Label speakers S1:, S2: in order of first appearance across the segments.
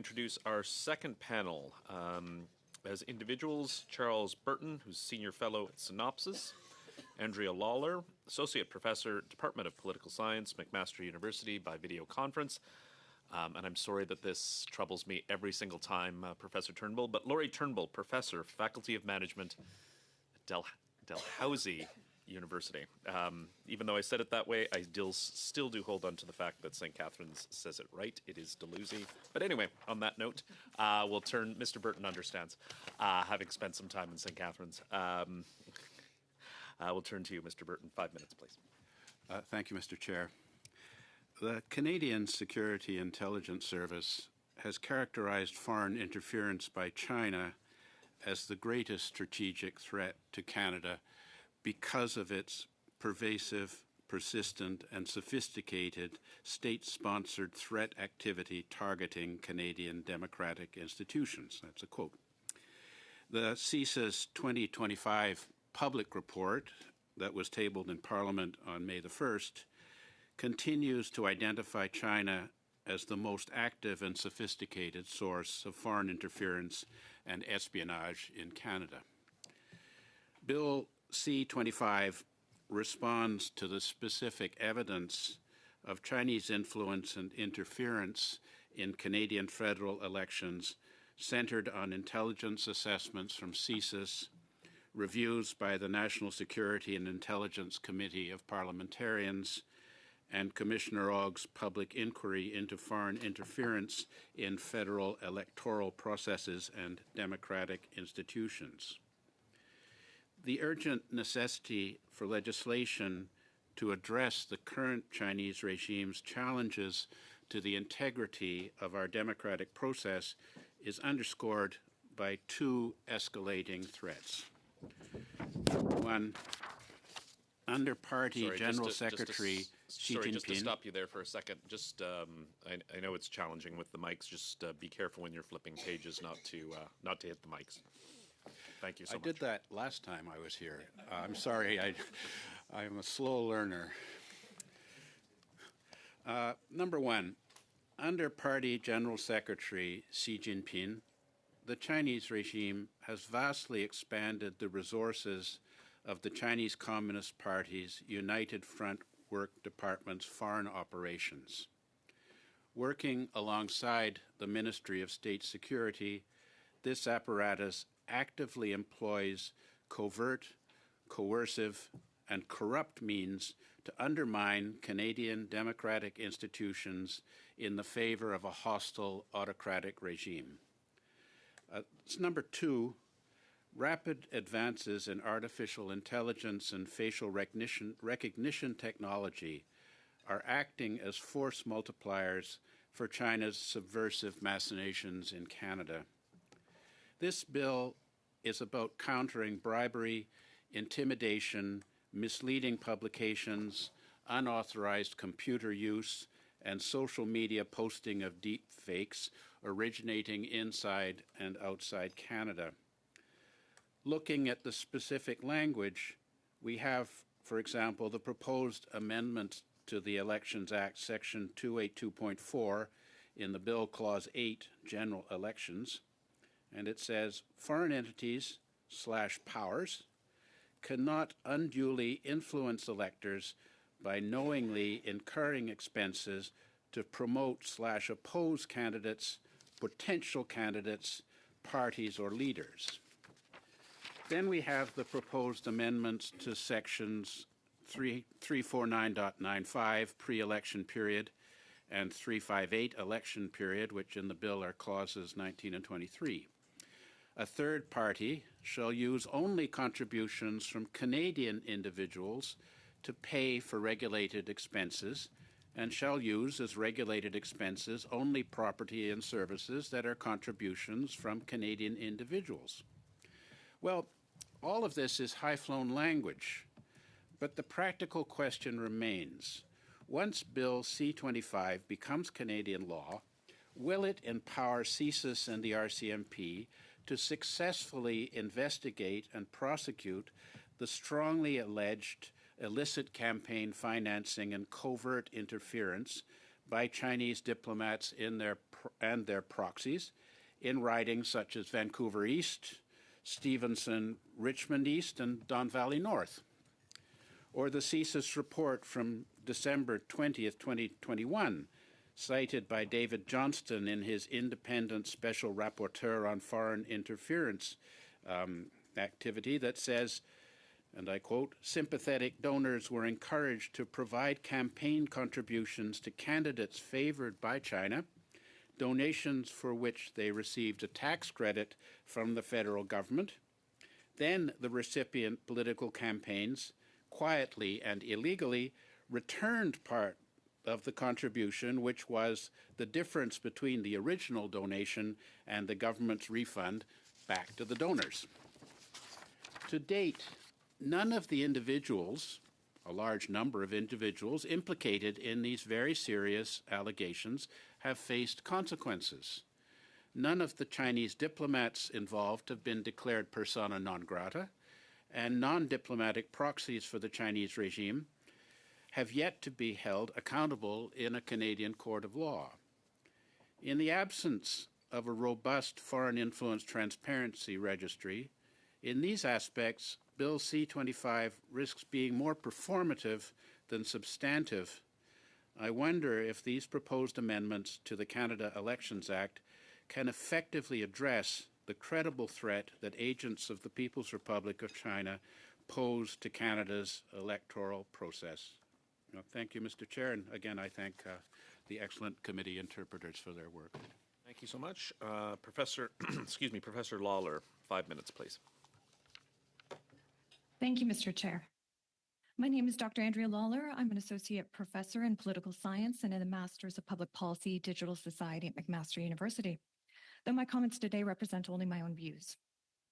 S1: introduce our second panel. As individuals, Charles Burton, who's Senior Fellow at Synopsis, Andrea Lawler, Associate Professor, Department of Political Science, McMaster University by video conference. And I'm sorry that this troubles me every single time, Professor Turnbull, but Lori Turnbull, Professor, Faculty of Management at Dalhousie University. Even though I said it that way, I still do hold on to the fact that St. Catherine's says it right. It is Dalhousie. But anyway, on that note, we'll turn, Mr. Burton understands, having spent some time in St. Catherine's. We'll turn to you, Mr. Burton. 5 minutes, please.
S2: Thank you, Mr. Chair. The Canadian Security Intelligence Service has characterized foreign interference by China as the greatest strategic threat to Canada because of its pervasive, persistent, and sophisticated state-sponsored threat activity targeting Canadian democratic institutions. That's a quote. The CSIS 2025 public report that was tabled in Parliament on May the 1st continues to identify China as the most active and sophisticated source of foreign interference and espionage in Canada. Bill C-25 responds to the specific evidence of Chinese influence and interference in Canadian federal elections centered on intelligence assessments from CSIS, reviews by the National Security and Intelligence Committee of Parliamentarians, and Commissioner Ogg's public inquiry into foreign interference in federal electoral processes and democratic institutions. The urgent necessity for legislation to address the current Chinese regime's challenges to the integrity of our democratic process is underscored by two escalating threats. One, under Party General Secretary Xi Jinping.
S1: Just to stop you there for a second. Just, I know it's challenging with the mics. Just be careful when you're flipping pages, not to hit the mics. Thank you so much.
S2: I did that last time I was here. I'm sorry. I'm a slow learner. Number one, under Party General Secretary Xi Jinping, the Chinese regime has vastly expanded the resources of the Chinese Communist Party's United Front Work Department's foreign operations. Working alongside the Ministry of State Security, this apparatus actively employs covert, coercive, and corrupt means to undermine Canadian democratic institutions in the favor of a hostile autocratic regime. Number two, rapid advances in artificial intelligence and facial recognition technology are acting as force multipliers for China's subversive machinations in Canada. This bill is about countering bribery, intimidation, misleading publications, unauthorized computer use, and social media posting of deep fakes originating inside and outside Canada. Looking at the specific language, we have, for example, the proposed amendment to the Elections Act, Section 282.4, in the bill, Clause 8, General Elections, and it says, foreign entities / powers cannot unduly influence electors by knowingly incurring expenses to promote / oppose candidates, potential candidates, parties, or leaders. Then we have the proposed amendments to sections 349.95, pre-election period, and 358, election period, which in the bill are clauses 19 and 23. A third party shall use only contributions from Canadian individuals to pay for regulated expenses, and shall use as regulated expenses only property and services that are contributions from Canadian individuals. Well, all of this is high-flown language, but the practical question remains. Once Bill C-25 becomes Canadian law, will it empower CSIS and the RCMP to successfully investigate and prosecute the strongly alleged illicit campaign financing and covert interference by Chinese diplomats and their proxies in ridings such as Vancouver East, Stevenson, Richmond East, and Don Valley North. Or the CSIS report from December 20th, 2021, cited by David Johnston in his independent special rapporteur on foreign interference activity that says, and I quote, sympathetic donors were encouraged to provide campaign contributions to candidates favored by China, donations for which they received a tax credit from the federal government. Then the recipient political campaigns, quietly and illegally, returned part of the contribution, which was the difference between the original donation and the government's refund, back to the donors. To date, none of the individuals, a large number of individuals implicated in these very serious allegations, have faced consequences. None of the Chinese diplomats involved have been declared persona non grata, and non-diplomatic proxies for the Chinese regime have yet to be held accountable in a Canadian court of law. In the absence of a robust foreign influence transparency registry, in these aspects, Bill C-25 risks being more performative than substantive. I wonder if these proposed amendments to the Canada Elections Act can effectively address the credible threat that agents of the People's Republic of China pose to Canada's electoral process. Thank you, Mr. Chair, and again, I thank the excellent committee interpreters for their work.
S1: Thank you so much. Professor Lawler, 5 minutes, please.
S3: Thank you, Mr. Chair. My name is Dr. Andrea Lawler. I'm an associate professor in political science and in the Masters of Public Policy, Digital Society at McMaster University, though my comments today represent only my own views.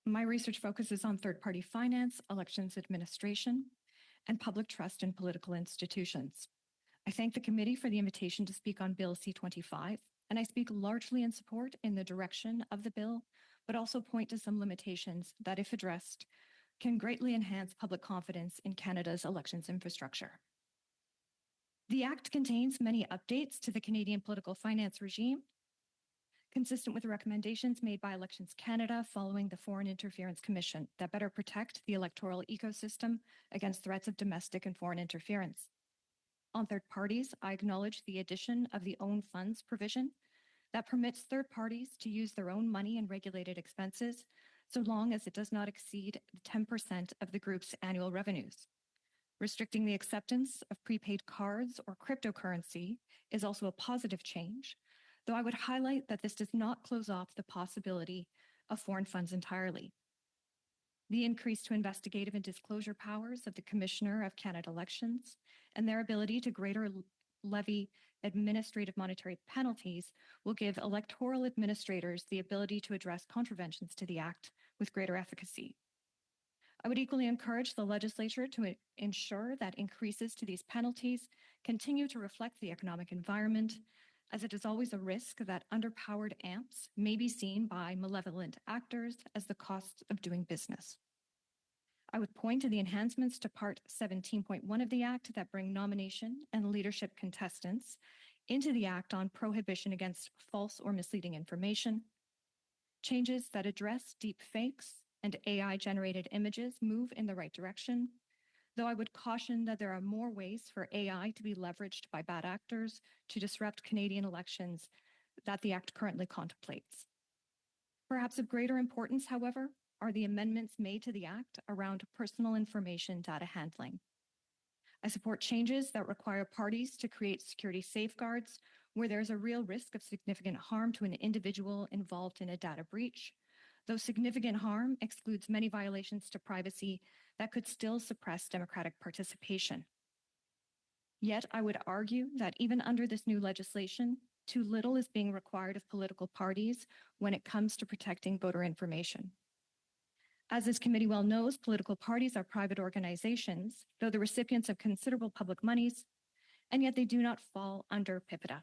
S3: My research focuses on third-party finance, elections administration, and public trust in political institutions. I thank the committee for the invitation to speak on Bill C-25, and I speak largely in support in the direction of the bill, but also point to some limitations that, if addressed, can greatly enhance public confidence in Canada's elections infrastructure. The Act contains many updates to the Canadian political finance regime, consistent with the recommendations made by Elections Canada following the Foreign Interference Commission that better protect the electoral ecosystem against threats of domestic and foreign interference. On third parties, I acknowledge the addition of the own funds provision that permits third parties to use their own money in regulated expenses so long as it does not exceed 10% of the group's annual revenues. Restricting the acceptance of prepaid cards or cryptocurrency is also a positive change, though I would highlight that this does not close off the possibility of foreign funds entirely. The increase to investigative and disclosure powers of the Commissioner of Canada Elections and their ability to greater levy administrative monetary penalties will give electoral administrators the ability to address contraventions to the Act with greater efficacy. I would equally encourage the legislature to ensure that increases to these penalties continue to reflect the economic environment, as it is always a risk that underpowered amps may be seen by malevolent actors as the cost of doing business. I would point to the enhancements to Part 17.1 of the Act that bring nomination and leadership contestants into the Act on prohibition against false or misleading information. Changes that address deep fakes and AI-generated images move in the right direction, though I would caution that there are more ways for AI to be leveraged by bad actors to disrupt Canadian elections that the Act currently contemplates. Perhaps of greater importance, however, are the amendments made to the Act around personal information data handling. I support changes that require parties to create security safeguards where there is a real risk of significant harm to an individual involved in a data breach, though significant harm excludes many violations to privacy that could still suppress democratic participation. Yet I would argue that even under this new legislation, too little is being required of political parties when it comes to protecting voter information. As this committee well knows, political parties are private organizations, though the recipients of considerable public monies, and yet they do not fall under PIPEDA.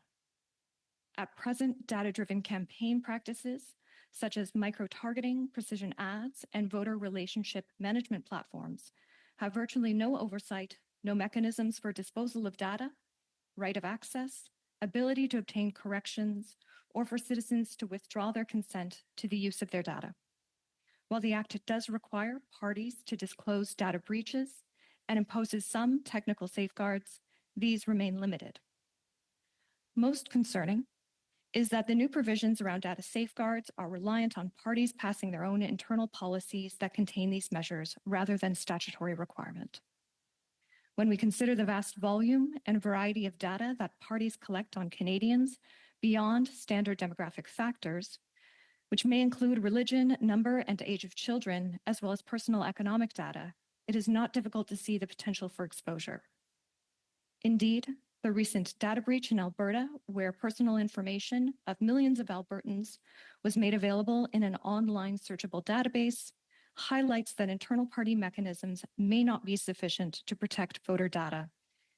S3: At present, data-driven campaign practices, such as micro-targeting, precision ads, and voter relationship management platforms, have virtually no oversight, no mechanisms for disposal of data, right of access, ability to obtain corrections, or for citizens to withdraw their consent to the use of their data. While the Act does require parties to disclose data breaches and imposes some technical safeguards, these remain limited. Most concerning is that the new provisions around data safeguards are reliant on parties passing their own internal policies that contain these measures rather than statutory requirement. When we consider the vast volume and variety of data that parties collect on Canadians beyond standard demographic factors, which may include religion, number, and age of children, as well as personal economic data, it is not difficult to see the potential for exposure. Indeed, the recent data breach in Alberta, where personal information of millions of Albertans was made available in an online searchable database, highlights that internal party mechanisms may not be sufficient to protect voter data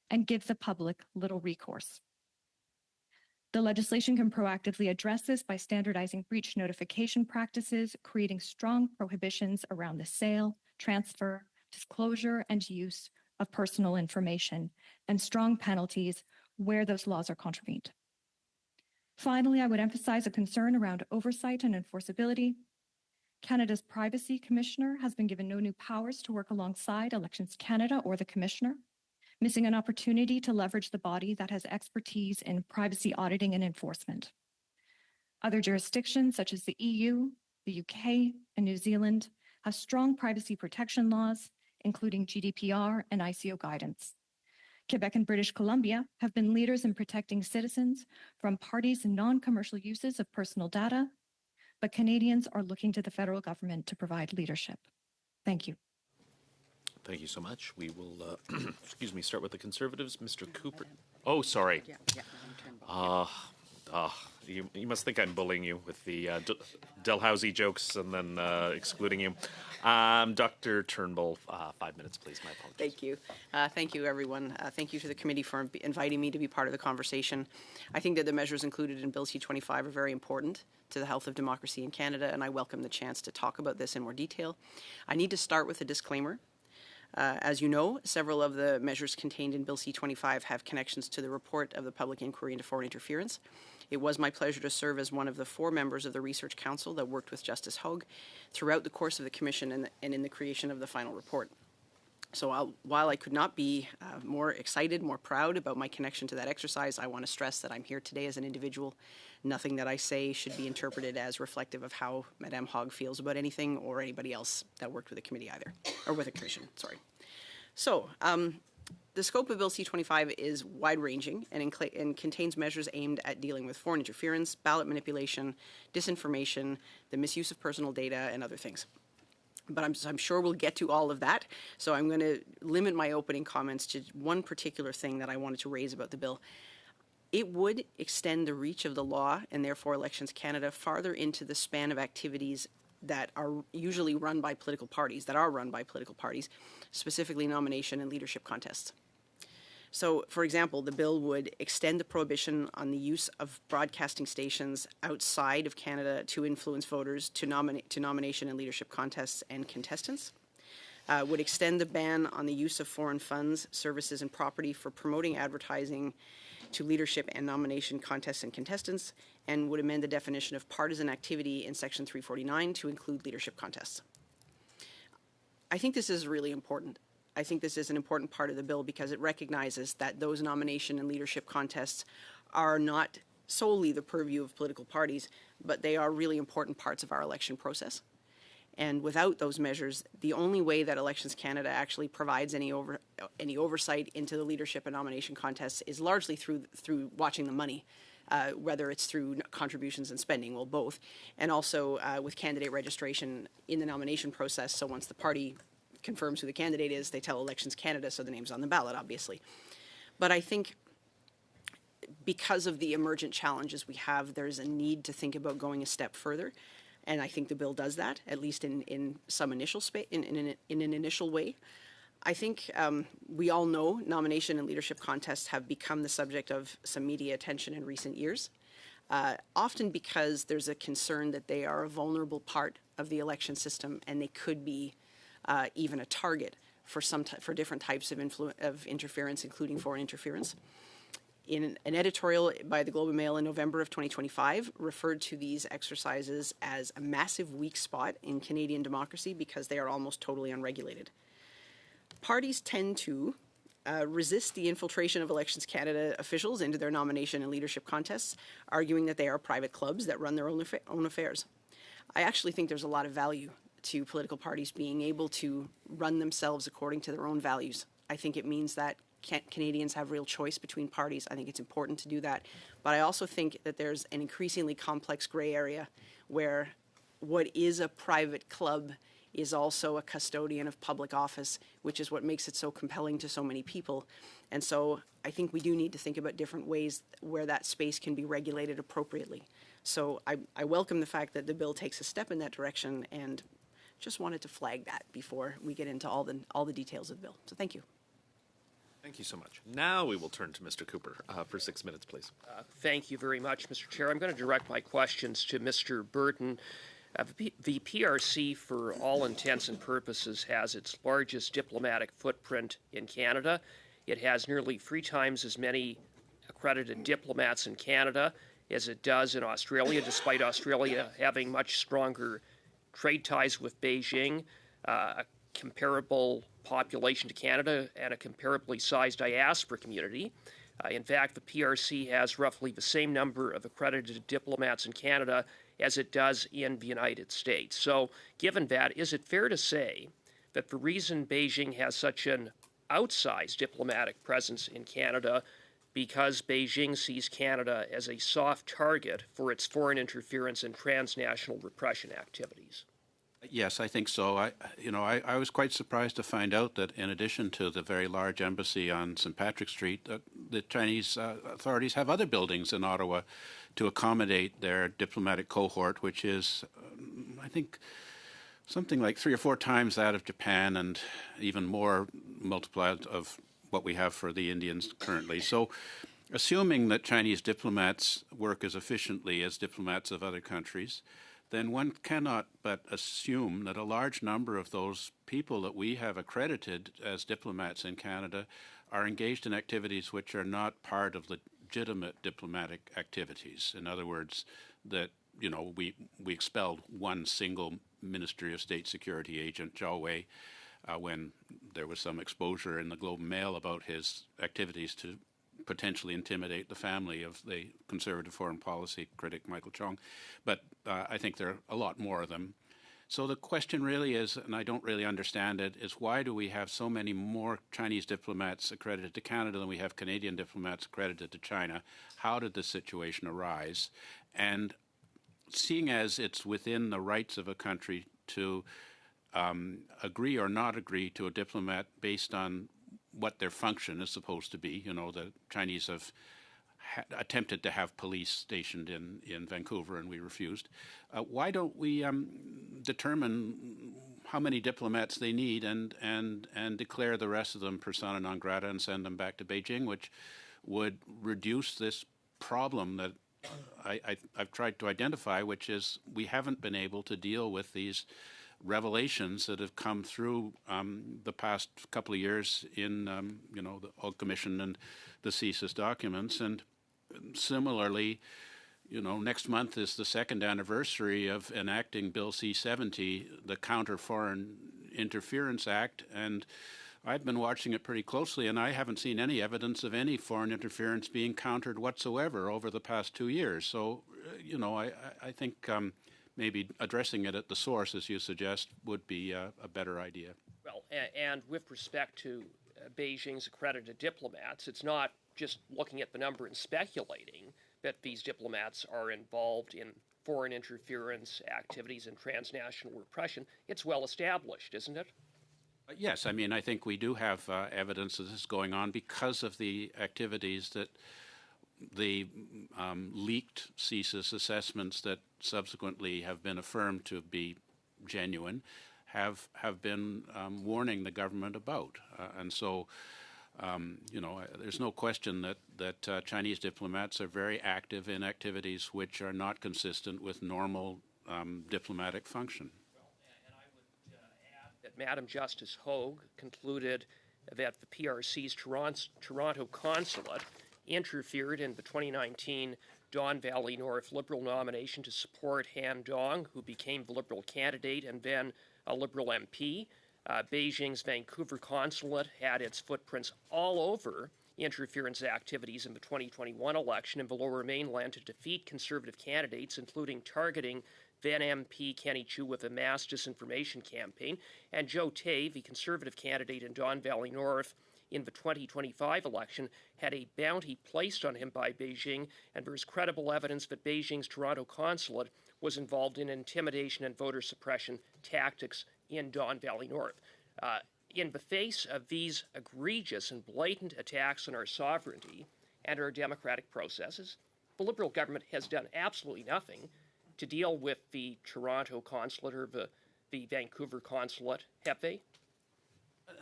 S3: and give the public little recourse. The legislation can proactively address this by standardizing breach notification practices, creating strong prohibitions around the sale, transfer, disclosure, and use of personal information, and strong penalties where those laws are contravened. Finally, I would emphasize a concern around oversight and enforceability. Canada's Privacy Commissioner has been given no new powers to work alongside Elections Canada or the Commissioner, missing an opportunity to leverage the body that has expertise in privacy auditing and enforcement. Other jurisdictions, such as the EU, the UK, and New Zealand, have strong privacy protection laws, including GDPR and ICO guidance. Quebec and British Columbia have been leaders in protecting citizens from parties' non-commercial uses of personal data, but Canadians are looking to the federal government to provide leadership. Thank you.
S1: Thank you so much. We will, excuse me, start with the Conservatives. Mr. Cooper. Oh, sorry. You must think I'm bullying you with the Dalhousie jokes and then excluding you. Dr. Turnbull, 5 minutes, please. My apologies.
S4: Thank you. Thank you, everyone. Thank you to the committee for inviting me to be part of the conversation. I think that the measures included in Bill C-25 are very important to the health of democracy in Canada, and I welcome the chance to talk about this in more detail. I need to start with a disclaimer. As you know, several of the measures contained in Bill C-25 have connections to the report of the Public Inquiry into Foreign Interference. It was my pleasure to serve as one of the 4 members of the Research Council that worked with Justice Hogue throughout the course of the Commission and in the creation of the final report. So while I could not be more excited, more proud about my connection to that exercise, I want to stress that I'm here today as an individual. Nothing that I say should be interpreted as reflective of how Madame Hogue feels about anything or anybody else that worked with the committee either, or with the Commission, sorry. So, the scope of Bill C-25 is wide-ranging and contains measures aimed at dealing with foreign interference, ballot manipulation, disinformation, the misuse of personal data, and other things. But I'm sure we'll get to all of that, so I'm going to limit my opening comments to one particular thing that I wanted to raise about the bill. It would extend the reach of the law, and therefore Elections Canada, farther into the span of activities that are usually run by political parties, specifically nomination and leadership contests. So, for example, the bill would extend the prohibition on the use of broadcasting stations outside of Canada to influence voters to nomination and leadership contests and contestants. Would extend the ban on the use of foreign funds, services, and property for promoting advertising to leadership and nomination contests and contestants, and would amend the definition of partisan activity in Section 349 to include leadership contests. I think this is really important. I think this is an important part of the bill because it recognizes that those nomination and leadership contests are not solely the purview of political parties, but they are really important parts of our election process. And without those measures, the only way that Elections Canada actually provides any oversight into the leadership and nomination contests is largely through watching the money, whether it's through contributions and spending, well, both, and also with candidate registration in the nomination process. So once the party confirms who the candidate is, they tell Elections Canada, so the name's on the ballot, obviously. But I think because of the emergent challenges we have, there's a need to think about going a step further. And I think the bill does that, at least in some initial in an initial way. I think we all know nomination and leadership contests have become the subject of some media attention in recent years, often because there's a concern that they are a vulnerable part of the election system and they could be even a target for different types of interference, including foreign interference. in an editorial by the Globe and Mail in November of 2025, referred to these exercises as a massive weak spot in Canadian democracy because they are almost totally unregulated. Parties tend to resist the infiltration of Elections Canada officials into their nomination and leadership contests, arguing that they are private clubs that run their own affairs. I actually think there's a lot of value to political parties being able to run themselves according to their own values. I think it means that Canadians have real choice between parties. I think it's important to do that. But I also think that there's an increasingly complex gray area where what is a private club is also a custodian of public office, which is what makes it so compelling to so many people. And so I think we do need to think about different ways where that space can be regulated appropriately. So I welcome the fact that the bill takes a step in that direction, and just wanted to flag that before we get into all the details of the bill. So thank you.
S1: Thank you so much. Now we will turn to Mr. Cooper for 6 minutes, please.
S5: Thank you very much, Mr. Chair. I'm going to direct my questions to Mr. Burton. The PRC, for all intents and purposes, has its largest diplomatic footprint in Canada. It has nearly 3 times as many accredited diplomats in Canada as it does in Australia, despite Australia having much stronger trade ties with Beijing, a comparable population to Canada, and a comparably sized diaspora community. In fact, the PRC has roughly the same number of accredited diplomats in Canada as it does in the United States. So, given that, is it fair to say that the reason Beijing has such an outsized diplomatic presence in Canada because Beijing sees Canada as a soft target for its foreign interference and transnational repression activities?
S2: Yes, I think so. I was quite surprised to find out that in addition to the very large embassy on St. Patrick Street, the Chinese authorities have other buildings in Ottawa to accommodate their diplomatic cohort, which is, I think, something like 3 or 4 times that of Japan and even more multiplied of what we have for the Indians currently. So assuming that Chinese diplomats work as efficiently as diplomats of other countries, then one cannot but assume that a large number of those people that we have accredited as diplomats in Canada are engaged in activities which are not part of legitimate diplomatic activities. In other words, that, we expelled one single Ministry of State Security agent, Zhao Wei, when there was some exposure in the Globe and Mail about his activities to potentially intimidate the family of the conservative foreign policy critic Michael Chong. But I think there are a lot more of them. So the question really is, and I don't really understand it, is why do we have so many more Chinese diplomats accredited to Canada than we have Canadian diplomats accredited to China? How did this situation arise? And seeing as it's within the rights of a country to agree or not agree to a diplomat based on what their function is supposed to be. The Chinese have attempted to have police stationed in Vancouver, and we refused. Why don't we determine how many diplomats they need and declare the rest of them persona non grata and send them back to Beijing, which would reduce this problem that I've tried to identify, which is we haven't been able to deal with these revelations that have come through the past couple of years in the Oak Commission and the CSIS documents. And similarly, next month is the 2nd anniversary of enacting Bill C-70, the Counter Foreign Interference Act, and I've been watching it pretty closely, and I haven't seen any evidence of any foreign interference being countered whatsoever over the past 2 years. So, I think maybe addressing it at the source, as you suggest, would be a better idea.
S5: Well, and with respect to Beijing's accredited diplomats, it's not just looking at the number and speculating that these diplomats are involved in foreign interference activities and transnational repression. It's well established, isn't it?
S2: Yes, I think we do have evidence of this going on because of the activities that the leaked CSIS assessments that subsequently have been affirmed to be genuine have been warning the government about. And so, there's no question that Chinese diplomats are very active in activities which are not consistent with normal diplomatic function.
S5: And I would add that Madam Justice Hogue concluded that the PRC's Toronto consulate interfered in the 2019 Don Valley North Liberal nomination to support Han Dong, who became the Liberal candidate and then a Liberal MP. Beijing's Vancouver consulate had its footprints all over interference activities in the 2021 election in the Lower Mainland to defeat Conservative candidates, including targeting then MP Kenny Chiu with a mass disinformation campaign, and Joe Tay, the Conservative candidate in Don Valley North, in the 2025 election, had a bounty placed on him by Beijing, and there is credible evidence that Beijing's Toronto consulate was involved in intimidation and voter suppression tactics in Don Valley North. In the face of these egregious and blatant attacks on our sovereignty and our democratic processes, the Liberal government has done absolutely nothing to deal with the Toronto consulate or the Vancouver consulate, have they?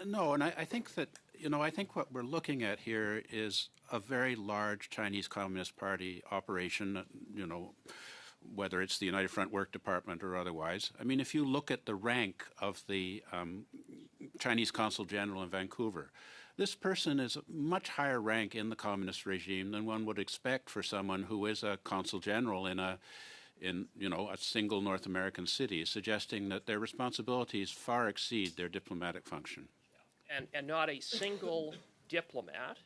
S2: No, and I think that, I think what we're looking at here is a very large Chinese Communist Party operation, whether it's the United Front Work Department or otherwise. I mean, if you look at the rank of the Chinese Consul General in Vancouver, this person is a much higher rank in the communist regime than one would expect for someone who is a Consul General in a single North American city, suggesting that their responsibilities far exceed their diplomatic function.
S5: And not a single diplomat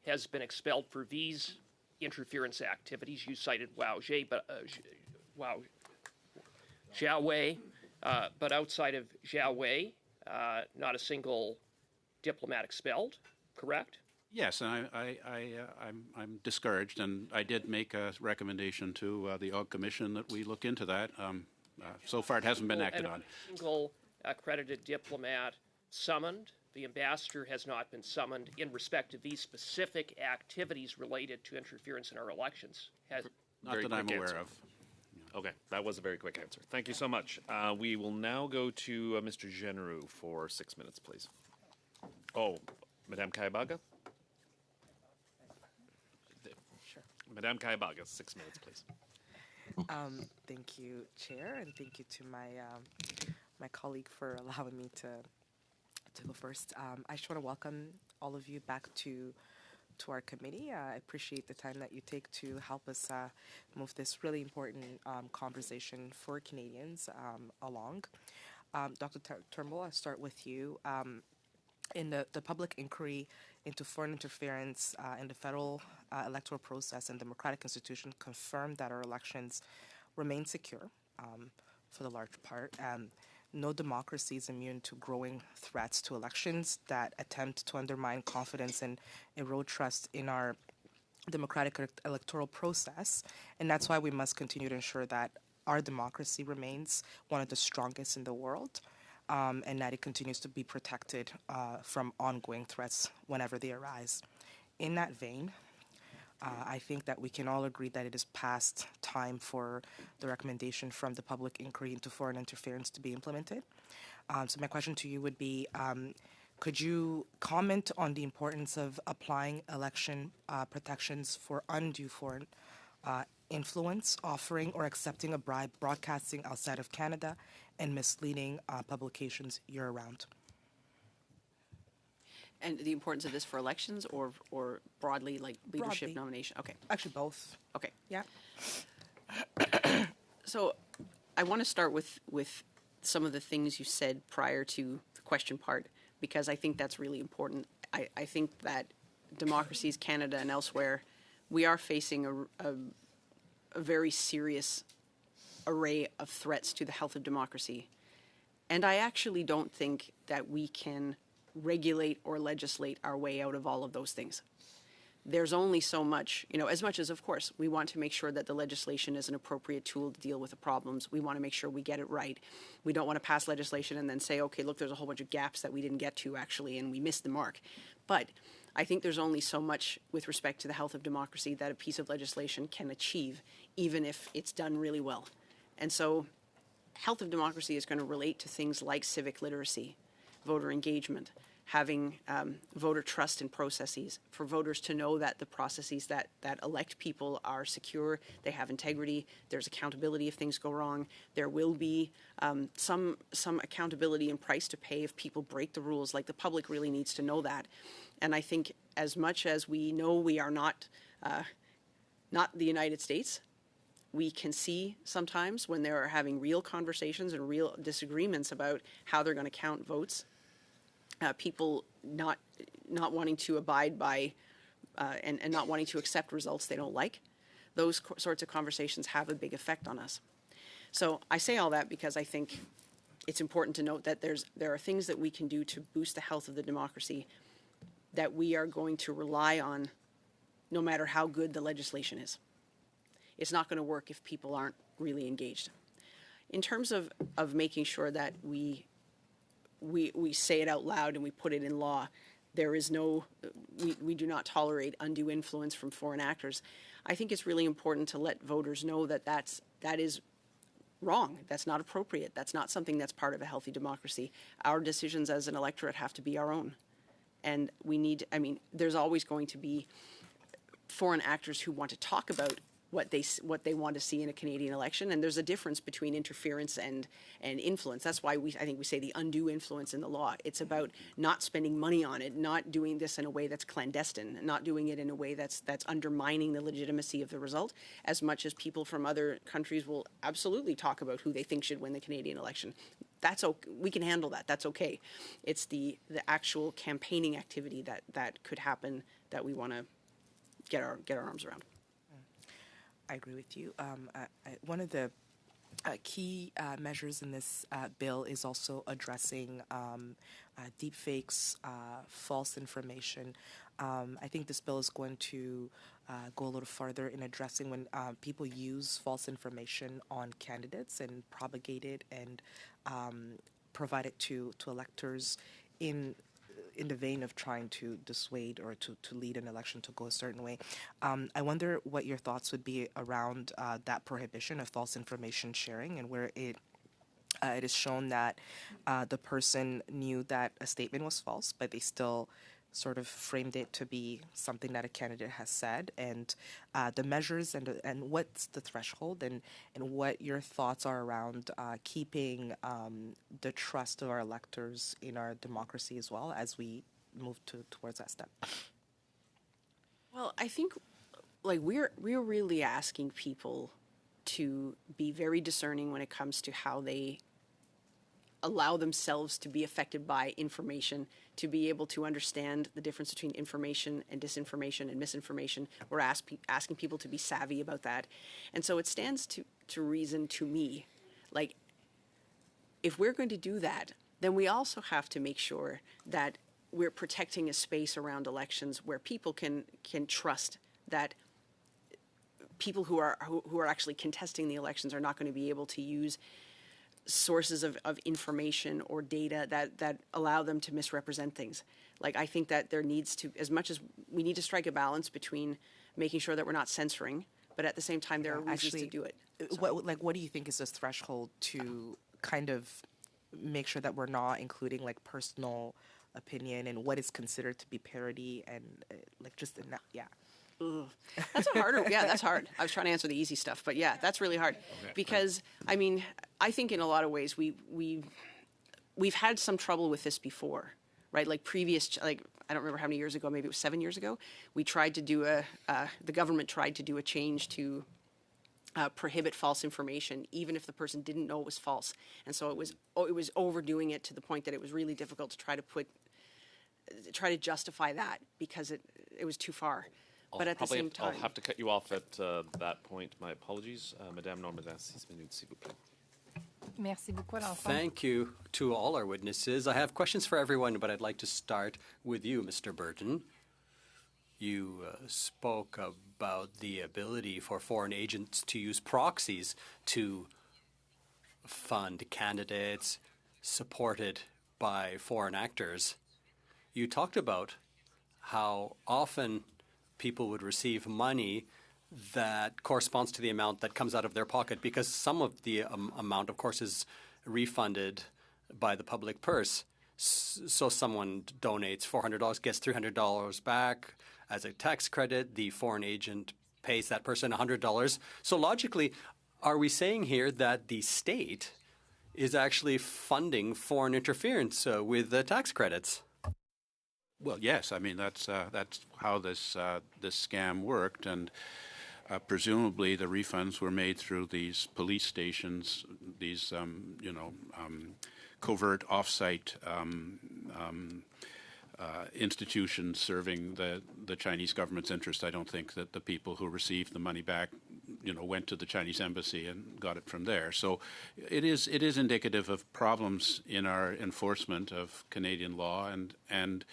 S5: has been expelled for these interference activities. You cited Zhao Wei, but outside of Zhao Wei, not a single diplomat expelled, correct?
S2: Yes, and I'm discouraged, and I did make a recommendation to the OG Commission that we look into that. So far, it hasn't been acted on.
S5: A single accredited diplomat summoned. The ambassador has not been summoned in respect to these specific activities related to interference in our elections.
S2: Not that I'm aware of.
S1: Okay, that was a very quick answer. Thank you so much. We will now go to Mr. Genereux for 6 minutes, please. Oh, Madame Kayabaga?
S6: Sure.
S1: Madame Kayabaga, 6 minutes, please.
S6: Thank you, Chair, and thank you to my colleague for allowing me to go first. I just want to welcome all of you back to our committee. I appreciate the time that you take to help us move this really important conversation for Canadians along. Dr. Turnbull, I'll start with you. In the public inquiry into foreign interference in the federal electoral process and democratic institution confirmed that our elections remain secure for the large part. No democracy is immune to growing threats to elections that attempt to undermine confidence and erode trust in our democratic electoral process. And that's why we must continue to ensure that our democracy remains one of the strongest in the world. And that it continues to be protected from ongoing threats whenever they arise. In that vein, I think that we can all agree that it is past time for the recommendation from the public inquiry into foreign interference to be implemented. So my question to you would be, could you comment on the importance of applying election protections for undue foreign influence, offering or accepting a bribe, broadcasting outside of Canada, and misleading publications year-round?
S4: And the importance of this for elections or broadly, like leadership
S6: Broadly.
S4: nomination? Okay.
S6: Actually, both.
S4: Okay.
S6: Yeah.
S4: So I want to start with some of the things you said prior to the question part, because I think that's really important. I think that democracies, Canada and elsewhere, we are facing a very serious array of threats to the health of democracy. And I actually don't think that we can regulate or legislate our way out of all of those things. There's only so much, as much as, of course, we want to make sure that the legislation is an appropriate tool to deal with the problems. We want to make sure we get it right. We don't want to pass legislation and then say, okay, look, there's a whole bunch of gaps that we didn't get to, actually, and we missed the mark. But I think there's only so much with respect to the health of democracy that a piece of legislation can achieve, even if it's done really well. And so health of democracy is going to relate to things like civic literacy, voter engagement, having voter trust in processes, for voters to know that the processes that elect people are secure, they have integrity, there's accountability if things go wrong, there will be some accountability and price to pay if people break the rules. Like, the public really needs to know that. And I think as much as we know we are not the United States, we can see sometimes when they're having real conversations and real disagreements about how they're going to count votes, people not wanting to abide by and not wanting to accept results they don't like. Those sorts of conversations have a big effect on us. So I say all that because I think it's important to note that there are things that we can do to boost the health of the democracy that we are going to rely on no matter how good the legislation is. It's not going to work if people aren't really engaged. In terms of making sure that we say it out loud and we put it in law, there is we do not tolerate undue influence from foreign actors. I think it's really important to let voters know that that is wrong. That's not appropriate. That's not something that's part of a healthy democracy. Our decisions as an electorate have to be our own. And there's always going to be foreign actors who want to talk about what they want to see in a Canadian election, and there's a difference between interference and influence. That's why I think we say the undue influence in the law. It's about not spending money on it, not doing this in a way that's clandestine, not doing it in a way that's undermining the legitimacy of the result, as much as people from other countries will absolutely talk about who they think should win the Canadian election. That's okay. We can handle that. That's okay. It's the actual campaigning activity that could happen that we want to get our arms around.
S6: I agree with you. One of the key measures in this bill is also addressing deepfakes, false information. I think this bill is going to go a little further in addressing when people use false information on candidates and propagate it and provide it to electors in the vein of trying to dissuade or to lead an election to go a certain way. I wonder what your thoughts would be around that prohibition of false information sharing, and where it is shown that the person knew that a statement was false, but they still sort of framed it to be something that a candidate has said, and the measures and what's the threshold, and what your thoughts are around keeping the trust of our electors in our democracy as well as we move towards that step.
S4: Well, I think we're really asking people to be very discerning when it comes to how they allow themselves to be affected by information, to be able to understand the difference between information and disinformation and misinformation. We're asking people to be savvy about that. And so it stands to reason to me, like, if we're going to do that, then we also have to make sure that we're protecting a space around elections where people can trust that people who are actually contesting the elections are not going to be able to use sources of information or data that allow them to misrepresent things. Like, I think that there needs to, as much as we need to strike a balance between making sure that we're not censoring, but at the same time there are reasons to do it.
S6: What do you think is this threshold to kind of make sure that we're not including personal opinion and what is considered to be parody and just in that, yeah.
S4: That's that's hard. I was trying to answer the easy stuff, but yeah, that's really hard. Okay. Because I think in a lot of ways we've had some trouble with this before, right? I don't remember how many years ago, maybe it was 7 years ago, we tried to do the government tried to do a change to prohibit false information, even if the person didn't know it was false. And so it was overdoing it to the point that it was really difficult to try to justify that because it was too far. But at the same time,
S1: I'll have to cut you off at that point. My apologies. Madame Normandin, 6 minutes, s'il vous plaît.
S7: Merci beaucoup, l'enfant.
S8: Thank you to all our witnesses. I have questions for everyone, but I'd like to start with you, Mr. Burton. You spoke about the ability for foreign agents to use proxies to fund candidates supported by foreign actors. You talked about how often people would receive money that corresponds to the amount that comes out of their pocket, because some of the amount, of course, is refunded by the public purse. So someone donates $400, gets $300 back as a tax credit. The foreign agent pays that person $100. So logically, are we saying here that the state is actually funding foreign interference with the tax credits?
S2: Well, yes. I mean, that's how this scam worked, and presumably the refunds were made through these police stations, these covert off-site institutions serving the Chinese government's interest. I don't think that the people who received the money back, went to the Chinese embassy and got it from there. So it is indicative of problems in our enforcement of Canadian law, and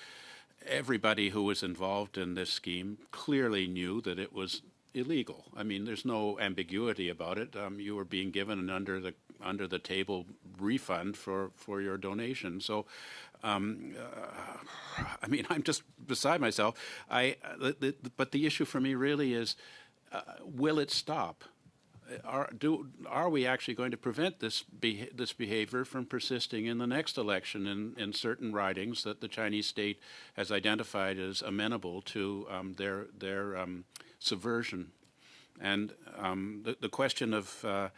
S2: everybody who was involved in this scheme clearly knew that it was illegal. I mean, there's no ambiguity about it. You were being given an under the table refund for your donation. So, I mean, I'm just beside myself. But the issue for me really is, will it stop? Are we actually going to prevent this behavior from persisting in the next election in certain ridings that the Chinese state has identified as amenable to their subversion? And the question of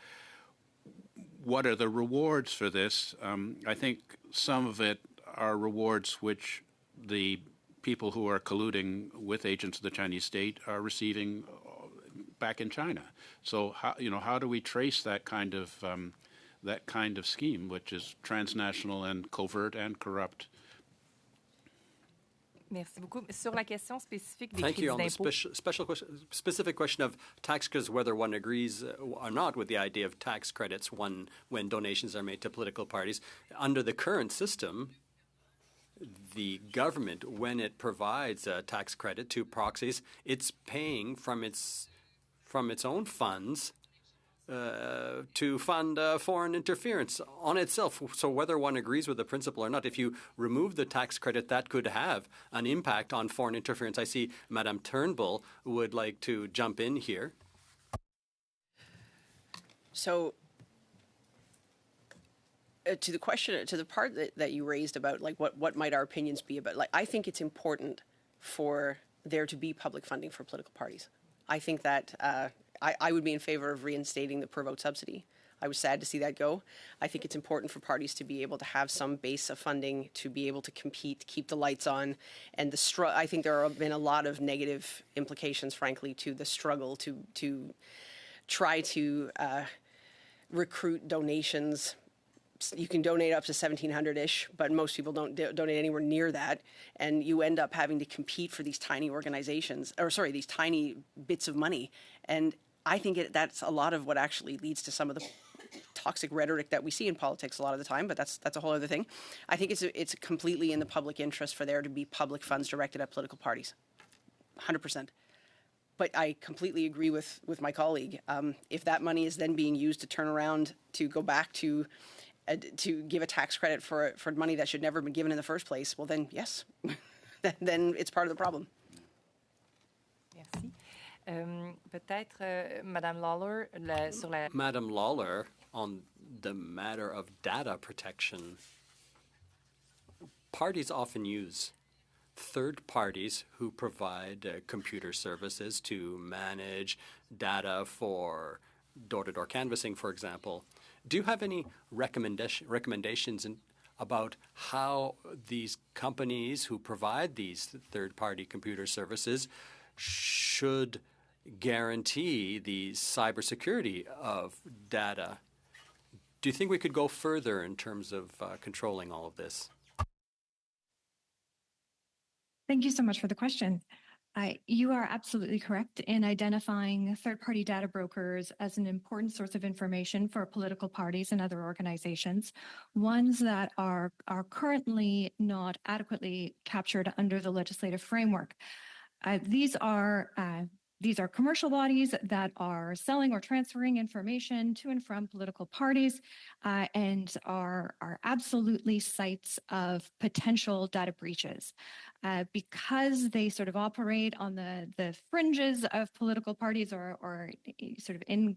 S2: what are the rewards for this? I think some of it are rewards which the people who are colluding with agents of the Chinese state are receiving back in China. So how do we trace that kind of scheme, which is transnational and covert and corrupt?
S7: Merci beaucoup. Sur la question spécifique des
S8: Thank you.
S7: crédits
S8: On the
S7: d'impôt.
S8: specific question of tax credits, whether one agrees or not with the idea of tax credits when donations are made to political parties, under the current system, the government, when it provides a tax credit to proxies, it's paying from its own funds to fund foreign interference on itself. So whether one agrees with the principle or not, if you remove the tax credit, that could have an impact on foreign interference. I see Madame Turnbull would like to jump in here.
S4: So to the question, to the part that you raised about like what might our opinions be about, like I think it's important for there to be public funding for political parties. I think that I would be in favor of reinstating the per vote subsidy. I was sad to see that go. I think it's important for parties to be able to have some base of funding to be able to compete, keep the lights on, and I think there have been a lot of negative implications, frankly, to the struggle to try to recruit donations. You can donate up to $1,700-ish, but most people don't donate anywhere near that, and you end up having to compete for these tiny organizations, these tiny bits of money. And I think that's a lot of what actually leads to some of the toxic rhetoric that we see in politics a lot of the time, but that's a whole other thing. I think it's completely in the public interest for there to be public funds directed at political parties, 100%. But I completely agree with my colleague. If that money is then being used to turn around to go back to give a tax credit for money that should never have been given in the first place, well then, yes, then it's part of the problem.
S7: Merci. Peut-être, Madame Lawler, sur la...
S8: Madame Lawler, on the matter of data protection, parties often use third parties who provide computer services to manage data for door-to-door canvassing, for example. Do you have any recommendations about how these companies who provide these third-party computer services should guarantee the cybersecurity of data? Do you think we could go further in terms of controlling all of this?
S3: Thank you so much for the question. You are absolutely correct in identifying third-party data brokers as an important source of information for political parties and other organizations, ones that are currently not adequately captured under the legislative framework. These are commercial bodies that are selling or transferring information to and from political parties and are absolutely sites of potential data breaches. Because they sort of operate on the fringes of political parties or sort of in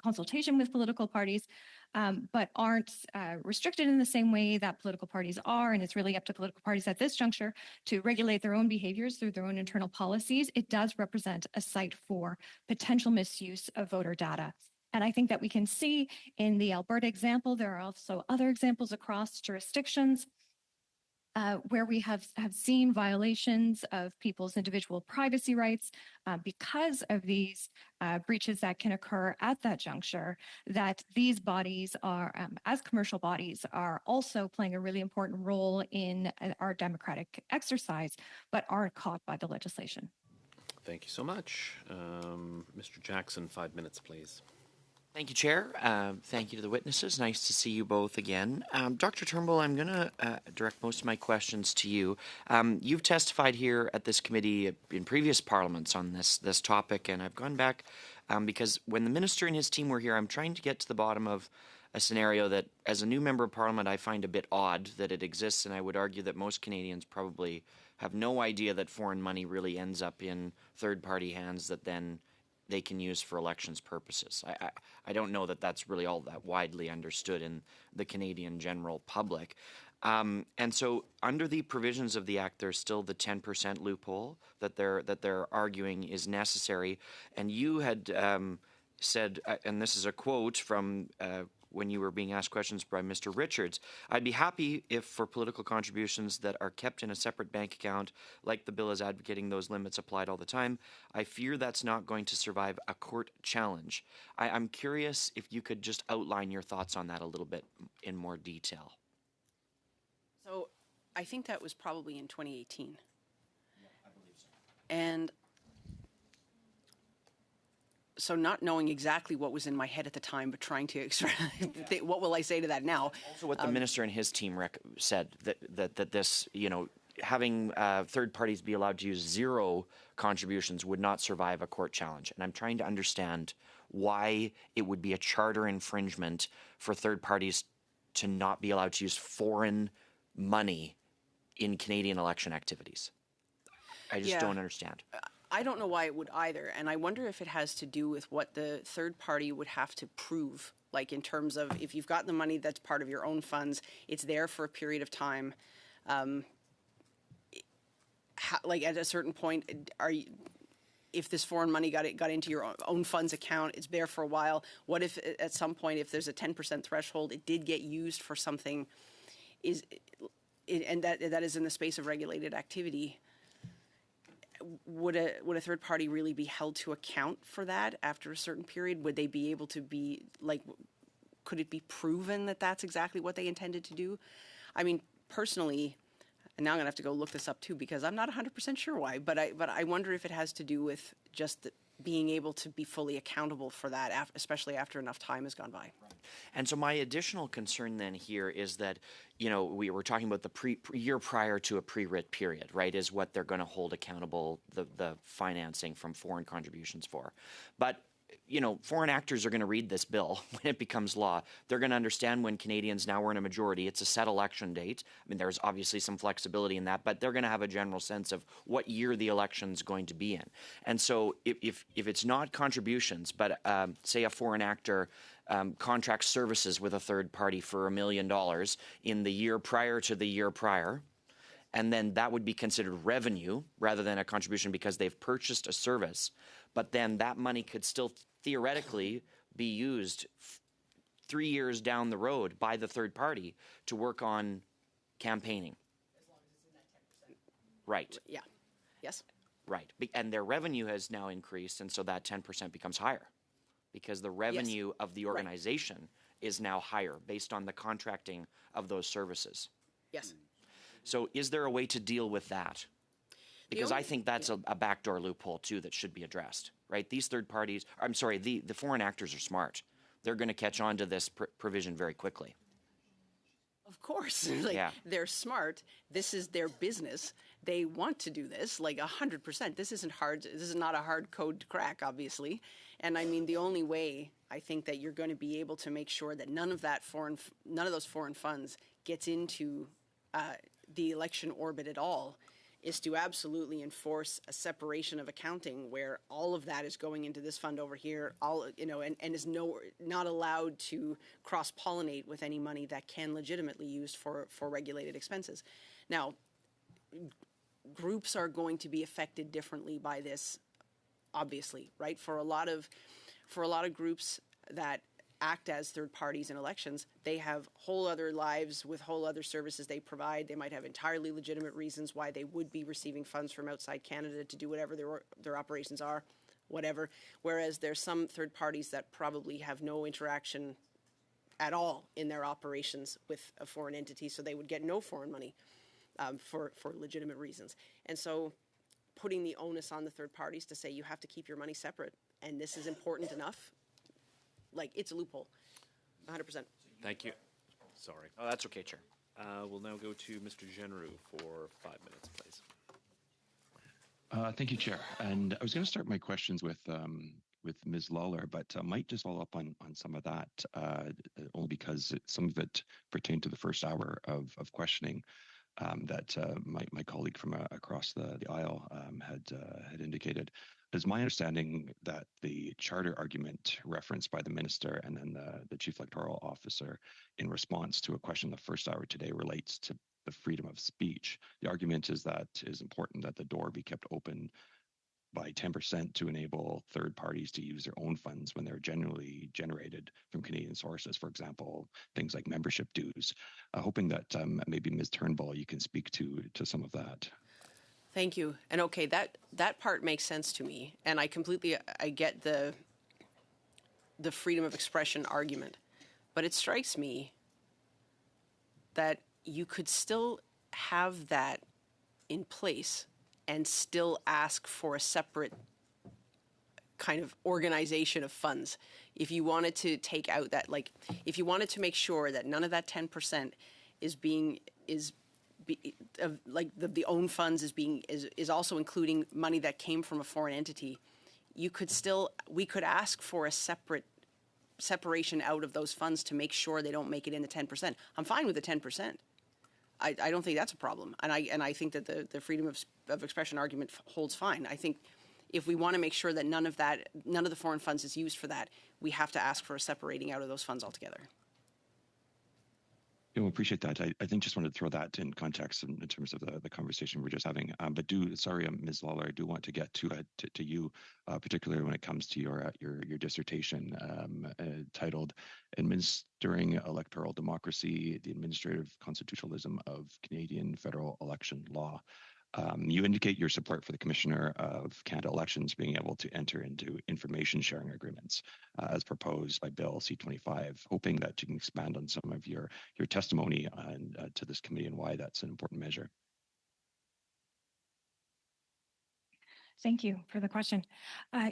S3: consultation with political parties, but aren't restricted in the same way that political parties are. And it's really up to political parties at this juncture to regulate their own behaviors through their own internal policies. It does represent a site for potential misuse of voter data. And I think that we can see in the Alberta example, there are also other examples across jurisdictions where we have seen violations of people's individual privacy rights because of these breaches that can occur at that juncture, that these bodies are, as commercial bodies, are also playing a really important role in our democratic exercise, but aren't caught by the legislation.
S1: Thank you so much. Mr. Jackson, 5 minutes, please.
S9: Thank you, Chair. Thank you to the witnesses. Nice to see you both again. Dr. Turnbull, I'm going to direct most of my questions to you. You've testified here at this committee in previous parliaments on this topic, and I've gone back because when the minister and his team were here, I'm trying to get to the bottom of a scenario that, as a new member of parliament, I find a bit odd that it exists, and I would argue that most Canadians probably have no idea that foreign money really ends up in third-party hands that then they can use for elections purposes. I don't know that that's really all that widely understood in the Canadian general public. And so under the provisions of the Act, there's still the 10% loophole that they're arguing is necessary. And you had said, and this is a quote from when you were being asked questions by Mr. Richards, I'd be happy if for political contributions that are kept in a separate bank account, like the bill is advocating those limits applied all the time. I fear that's not going to survive a court challenge. I'm curious if you could just outline your thoughts on that a little bit in more detail.
S4: So I think that was probably in 2018. Yeah, I believe so. And so not knowing exactly what was in my head at the time, but trying to what will I say to that now?
S9: Also what the minister and his team said, that this, having third parties be allowed to use zero contributions would not survive a court challenge. And I'm trying to understand why it would be a charter infringement for third parties to not be allowed to use foreign money in Canadian election activities. I just don't understand.
S4: I don't know why it would either, and I wonder if it has to do with what the third party would have to prove, like in terms of if you've got the money that's part of your own funds, it's there for a period of time. Like at a certain point, if this foreign money got into your own funds account, it's there for a while. What if at some point, if there's a 10% threshold, it did get used for something, and that is in the space of regulated activity? Would a third party really be held to account for that after a certain period? Would they be able to be like? Could it be proven that that's exactly what they intended to do? I mean, personally, and now I'm gonna have to go look this up too because I'm not 100% sure why. But I wonder if it has to do with just being able to be fully accountable for that, especially after enough time has gone by. Right.
S9: And so my additional concern then here is that, we were talking about the year prior to a pre-writ period, right, is what they're going to hold accountable the financing from foreign contributions for. But foreign actors are going to read this bill when it becomes law. They're going to understand when Canadians now are in a majority, it's a set election date. I mean, there's obviously some flexibility in that, but they're going to have a general sense of what year the election's going to be in. And so if it's not contributions, but say a foreign actor contracts services with a third party for $1 million in the year prior to the year prior, and then that would be considered revenue rather than a contribution because they've purchased a service, but then that money could still theoretically be used 3 years down the road by the third party to work on campaigning.
S4: As long as it's in that 10%.
S9: Right.
S4: Yeah. Yes.
S9: Right. And their revenue has now increased, and so that 10% becomes higher because the revenue of the organization is now higher based on the contracting of those services.
S4: Yes.
S9: So is there a way to deal with that? Because I think that's a backdoor loophole, too, that should be addressed, right? These third parties, the foreign actors are smart. They're going to catch on to this provision very quickly.
S4: Of course. They're smart. This is their business. They want to do this, 100%. This isn't hard. This is not a hard code to crack, obviously. And I mean, the only way I think that you're going to be able to make sure that none of those foreign funds gets into the election orbit at all is to absolutely enforce a separation of accounting where all of that is going into this fund over here, and is not allowed to cross-pollinate with any money that can legitimately used for regulated expenses. Now, groups are going to be affected differently by this, obviously, right? For a lot of groups that act as third parties in elections, they have whole other lives with whole other services they provide. They might have entirely legitimate reasons why they would be receiving funds from outside Canada to do whatever their operations are, whatever. Whereas there's some third parties that probably have no interaction at all in their operations with a foreign entity, so they would get no foreign money for legitimate reasons. And so putting the onus on the third parties to say you have to keep your money separate, and this is important enough, like, it's a loophole, 100%.
S1: Thank you. Sorry.
S9: Oh, that's okay, Chair.
S1: We'll now go to Mr. Genroux for 5 minutes, please.
S10: Thank you, Chair. And I was going to start my questions with Ms. Lawler, but might just follow up on some of that, only because some of it pertained to the first hour of questioning that my colleague from across the aisle had indicated. It's my understanding that the charter argument referenced by the minister and then the chief electoral officer in response to a question the first hour today relates to the freedom of speech. The argument is that it is important that the door be kept open by 10% to enable third parties to use their own funds when they're generally generated from Canadian sources, for example, things like membership dues. Hoping that maybe Ms. Turnbull, you can speak to some of that.
S4: Thank you. And okay, that part makes sense to me, and I get the freedom of expression argument, but it strikes me that you could still have that in place and still ask for a separate kind of organization of funds. If you wanted to take out that, like, if you wanted to make sure that none of that 10% the own funds is also including money that came from a foreign entity, we could ask for a separation out of those funds to make sure they don't make it in the 10%. I'm fine with the 10%. I don't think that's a problem, and I think that the freedom of expression argument holds fine. I think if we want to make sure that none of the foreign funds is used for that, we have to ask for a separating out of those funds altogether.
S10: I appreciate that. I think just wanted to throw that in context in terms of the conversation we're just having. But Ms. Lawler, I do want to get to you, particularly when it comes to your dissertation titled "Administering Electoral Democracy: The Administrative Constitutionalism of Canadian Federal Election Law." You indicate your support for the Commissioner of Canada Elections being able to enter into information sharing agreements as proposed by Bill C-25, hoping that you can expand on some of your testimony to this committee and why that's an important measure.
S3: Thank you for the question.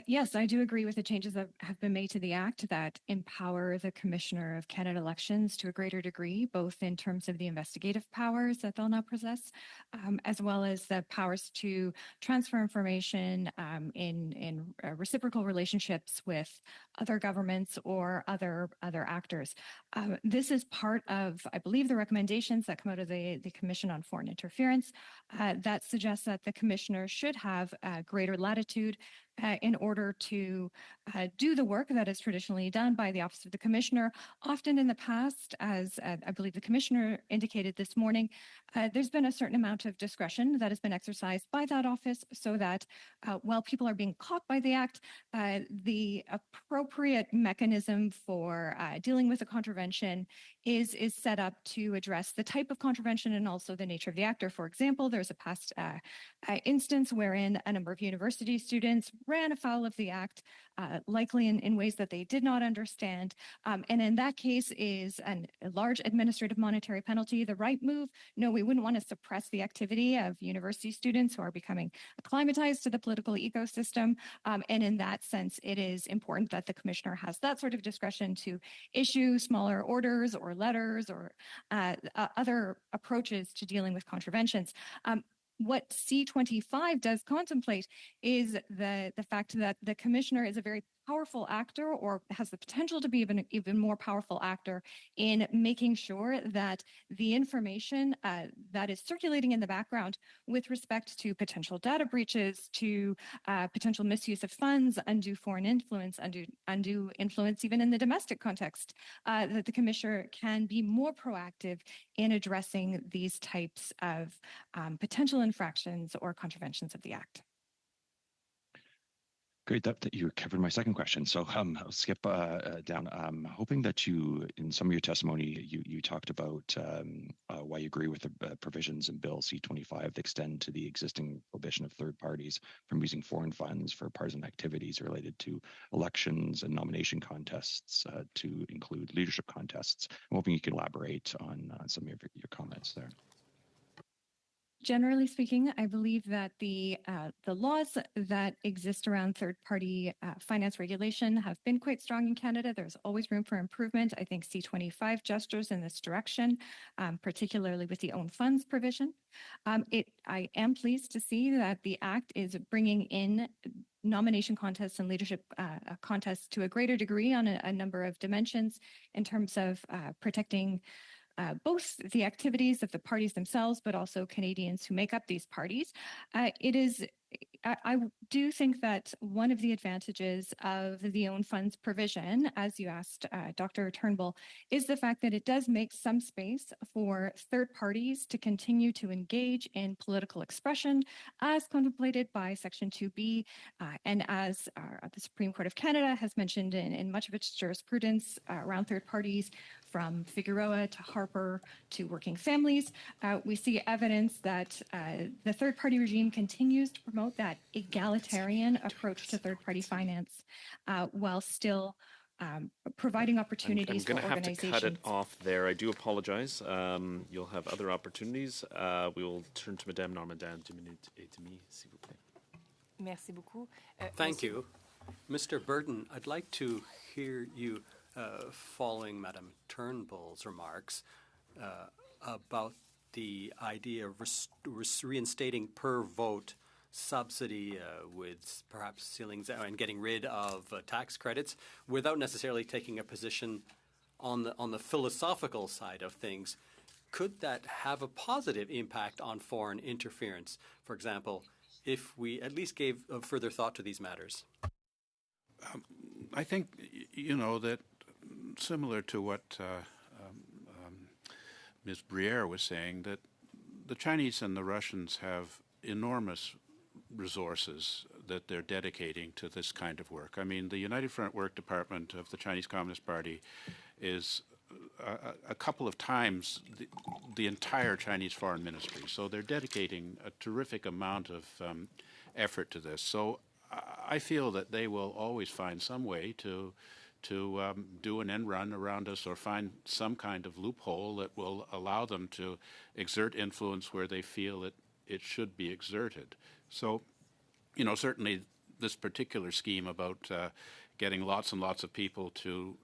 S3: Yes, I do agree with the changes that have been made to the Act that empower the Commissioner of Canada Elections to a greater degree, both in terms of the investigative powers that they'll now possess, as well as the powers to transfer information in reciprocal relationships with other governments or other actors. This is part of, I believe, the recommendations that come out of the Commission on Foreign Interference that suggests that the Commissioner should have greater latitude in order to do the work that is traditionally done by the Office of the Commissioner. Often in the past, as I believe the Commissioner indicated this morning, there's been a certain amount of discretion that has been exercised by that office so that while people are being caught by the Act, the appropriate mechanism for dealing with a contravention is set up to address the type of contravention and also the nature of the actor. For example, there's a past instance wherein a number of university students ran afoul of the Act, likely in ways that they did not understand. And in that case is a large administrative monetary penalty the right move? No, we wouldn't want to suppress the activity of university students who are becoming acclimatized to the political ecosystem. And in that sense, it is important that the Commissioner has that sort of discretion to issue smaller orders or letters or other approaches to dealing with contraventions. What C-25 does contemplate is the fact that the Commissioner is a very powerful actor, or has the potential to be even more powerful actor in making sure that the information that is circulating in the background with respect to potential data breaches, to potential misuse of funds, undue foreign influence, undue influence even in the domestic context, that the Commissioner can be more proactive in addressing these types of potential infractions or contraventions of the Act.
S10: Great, that you covered my second question. So I'll skip down. Hoping that you, in some of your testimony, you talked about why you agree with the provisions in Bill C-25 that extend to the existing prohibition of third parties from using foreign funds for partisan activities related to elections and nomination contests to include leadership contests. I'm hoping you can elaborate on some of your comments there.
S3: Generally speaking, I believe that the laws that exist around third-party finance regulation have been quite strong in Canada. There's always room for improvement. I think C-25 gestures in this direction, particularly with the own funds provision. I am pleased to see that the Act is bringing in nomination contests and leadership contests to a greater degree on a number of dimensions in terms of protecting both the activities of the parties themselves, but also Canadians who make up these parties. I do think that one of the advantages of the own funds provision, as you asked Dr. Turnbull, is the fact that it does make some space for third parties to continue to engage in political expression as contemplated by Section 2B and as the Supreme Court of Canada has mentioned in much of its jurisprudence around third parties, from Figueroa to Harper to Working Families. We see evidence that the third-party regime continues to promote that egalitarian approach to third-party finance while still providing opportunities for organizations.
S1: I'm going to have to cut it off there. I do apologize. You'll have other opportunities. We will turn to Madame Normandin, 2 minutes et demi, s'il vous plaît.
S7: Merci beaucoup.
S8: Thank you. Mr. Burton, I'd like to hear you following Madame Turnbull's remarks about the idea of reinstating per vote subsidy with perhaps ceilings and getting rid of tax credits without necessarily taking a position on the philosophical side of things. Could that have a positive impact on foreign interference? For example, if we at least gave further thought to these matters.
S2: I think, that similar to what Ms. Briere was saying, that the Chinese and the Russians have enormous resources that they're dedicating to this kind of work. I mean, the United Front Work Department of the Chinese Communist Party is a couple of times the entire Chinese Foreign Ministry. So they're dedicating a terrific amount of effort to this. So I feel that they will always find some way to do an end run around us or find some kind of loophole that will allow them to exert influence where they feel it should be exerted. So, certainly this particular scheme about getting lots and lots of people to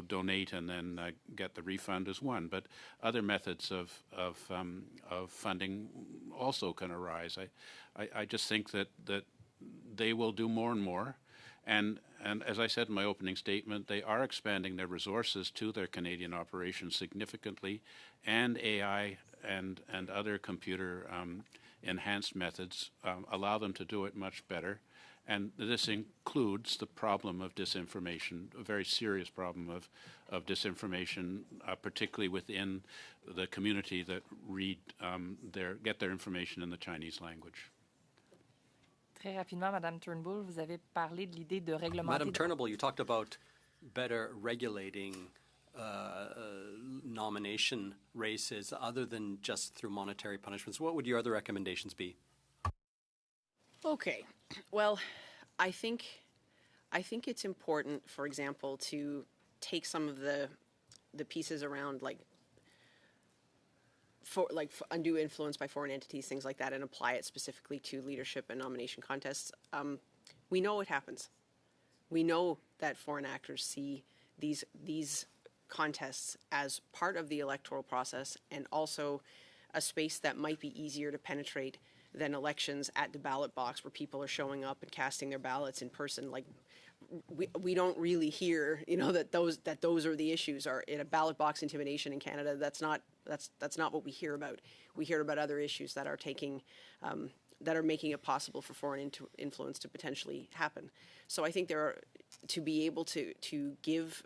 S2: donate and then get the refund is one, but other methods of funding also can arise. I just think that they will do more and more. And as I said in my opening statement, they are expanding their resources to their Canadian operations significantly, and AI and other computer enhanced methods allow them to do it much better. And this includes the problem of disinformation, a very serious problem of disinformation, particularly within the community that get their information in the Chinese language.
S7: Très rapidement, Madame Turnbull, vous avez parlé de l'idée de réglementer.
S8: Madame Turnbull, you talked about better regulating nomination races other than just through monetary punishments. What would your other recommendations be?
S4: Okay. Well, I think it's important, for example, to take some of the pieces around undue influence by foreign entities, things like that, and apply it specifically to leadership and nomination contests. We know what happens. We know that foreign actors see these contests as part of the electoral process and also a space that might be easier to penetrate than elections at the ballot box where people are showing up and casting their ballots in person. Like we don't really hear, that those are the issues. Are in a ballot box intimidation in Canada. That's not what we hear about. We hear about other issues that are that are making it possible for foreign influence to potentially happen. So I think to be able to give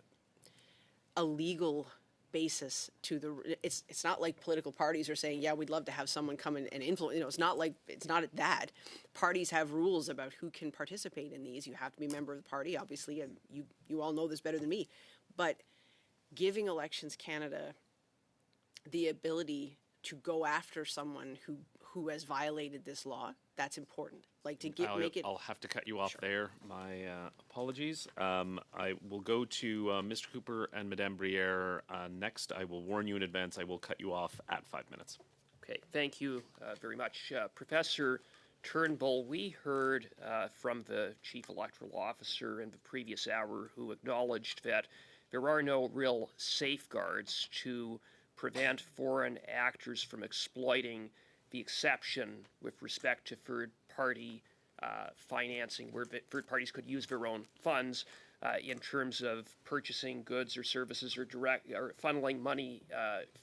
S4: a legal basis to it's not like political parties are saying, yeah, we'd love to have someone come and influence. It's not that. Parties have rules about who can participate in these. You have to be a member of the party, obviously, and you all know this better than me. But giving Elections Canada the ability to go after someone who has violated this law, that's important. Make it.
S1: I'll have to cut you off
S4: Sure.
S1: there. My apologies. I will go to Mr. Cooper and Madame Briere next. I will warn you in advance. I will cut you off at 5 minutes.
S5: Okay, thank you very much. Professor Turnbull, we heard from the Chief Electoral Officer in the previous hour who acknowledged that there are no real safeguards to prevent foreign actors from exploiting the exception with respect to third-party financing, where third parties could use their own funds in terms of purchasing goods or services or funneling money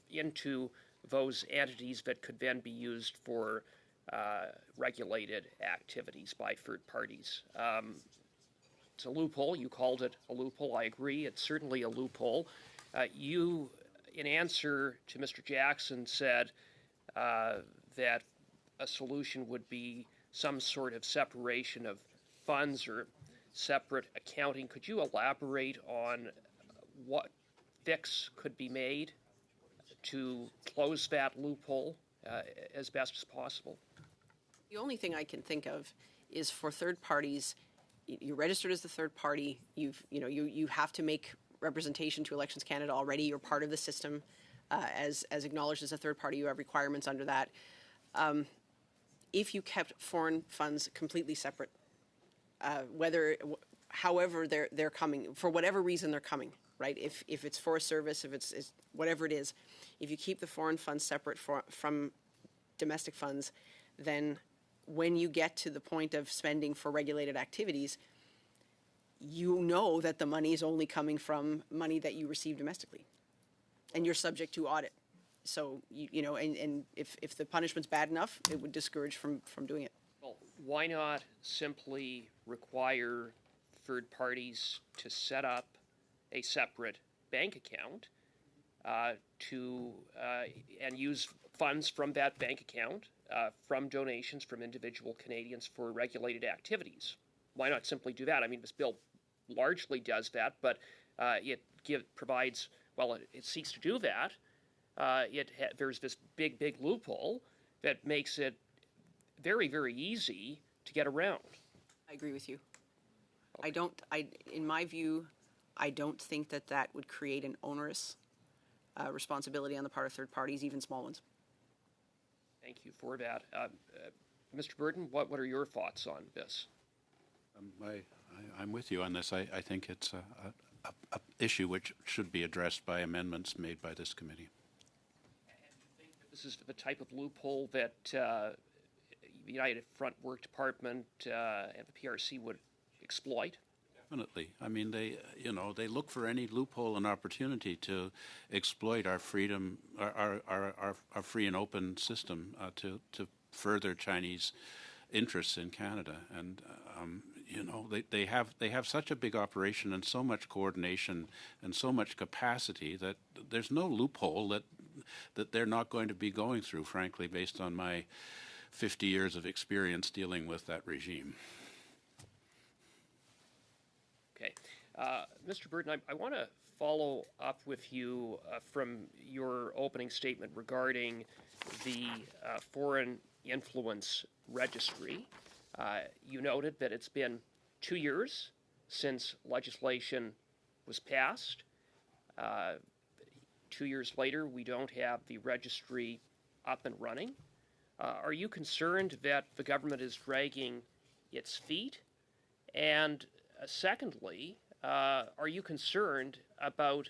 S5: into those entities that could then be used for regulated activities by third parties. It's a loophole. You called it a loophole. I agree. It's certainly a loophole. You, in answer to Mr. Jackson, said that a solution would be some sort of separation of funds or separate accounting. Could you elaborate on what fix could be made to close that loophole as best as possible?
S4: The only thing I can think of is for third parties. You're registered as the third party. You have to make representation to Elections Canada already. You're part of the system as acknowledged as a third party. You have requirements under that. If you kept foreign funds completely separate, however they're coming, for whatever reason they're coming, right? If it's for a service, if it's whatever it is, if you keep the foreign funds separate from domestic funds, then when you get to the point of spending for regulated activities, you know that the money is only coming from money that you receive domestically, and you're subject to audit. So, and if the punishment's bad enough, it would discourage from doing it.
S5: Well, why not simply require third parties to set up a separate bank account and use funds from that bank account from donations from individual Canadians for regulated activities? Why not simply do that? I mean, this bill largely does that, but it provides, well, it seeks to do that. There's this big loophole that makes it very, very easy to get around.
S4: I agree with you.
S5: Okay.
S4: In my view, I don't think that would create an onerous responsibility on the part of third parties, even small ones.
S5: Thank you for that. Mr. Burton, what are your thoughts on this?
S2: I'm with you on this. I think it's a issue which should be addressed by amendments made by this committee.
S5: This is the type of loophole that the United Front Work Department and the PRC would exploit?
S2: Definitely. I mean, they look for any loophole and opportunity to exploit our freedom, our free and open system to further Chinese interests in Canada. And they have such a big operation and so much coordination and so much capacity that there's no loophole that they're not going to be going through, frankly, based on my 50 years of experience dealing with that regime.
S5: Okay. Mr. Burton, I want to follow up with you from your opening statement regarding the Foreign Influence Registry. You noted that it's been 2 years since legislation was passed. 2 years later, we don't have the registry up and running. Are you concerned that the government is dragging its feet? And secondly, are you concerned about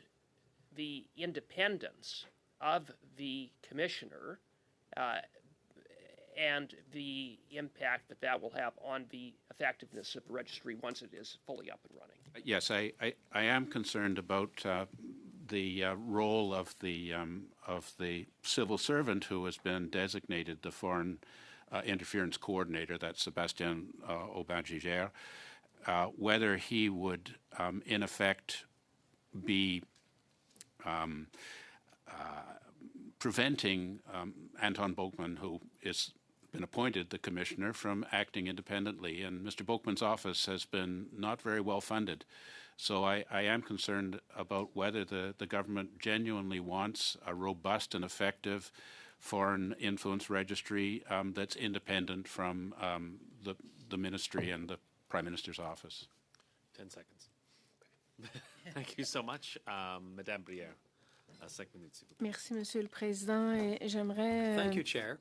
S5: the independence of the commissioner and the impact that will have on the effectiveness of the registry once it is fully up and running?
S2: Yes, I am concerned about the role of the civil servant who has been designated the foreign interference coordinator, that's Sébastien Aubin-Giguère, whether he would, in effect, be preventing Anton Bokman, who is been appointed the commissioner, from acting independently. And Mr. Bokman's office has been not very well funded. So I am concerned about whether the government genuinely wants a robust and effective foreign influence registry that's independent from the ministry and the Prime Minister's office.
S1: 10 seconds. Thank you so much. Madame Brière, 5 minutes.
S11: Merci, Monsieur le Président. Et j'aimerais.
S8: Thank you, Chair.